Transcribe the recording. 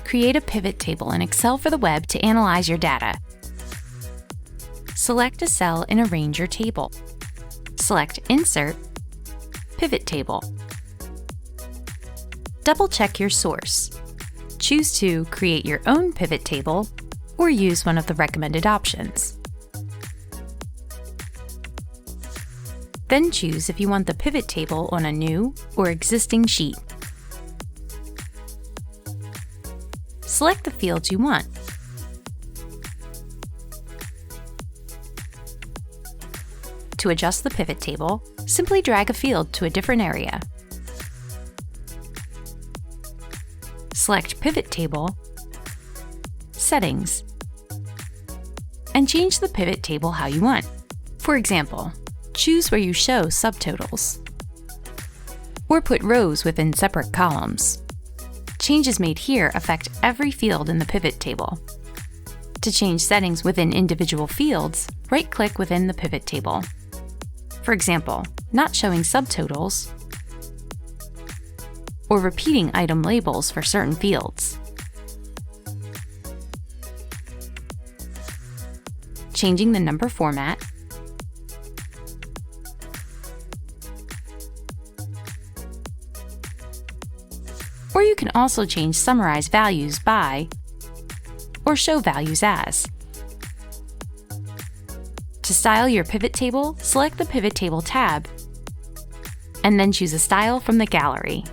Create a pivot table in Excel for the web to analyze your data. Select a cell and arrange your table. Select Insert, Pivot Table. Double-check your source. Choose to create your own pivot table or use one of the recommended options. Then choose if you want the pivot table on a new or existing sheet. Select the fields you want. To adjust the pivot table, simply drag a field to a different area. Select Pivot Table, Settings, and change the pivot table how you want. For example, choose where you show subtotals, or put rows within separate columns. Changes made here affect every field in the pivot table. To change settings within individual fields, right-click within the pivot table. For example, not showing subtotals, or repeating item labels for certain fields. Changing the number format, or you can also change summarize values by or show values as. To style your pivot table, select the Pivot Table tab and then choose a style from the gallery.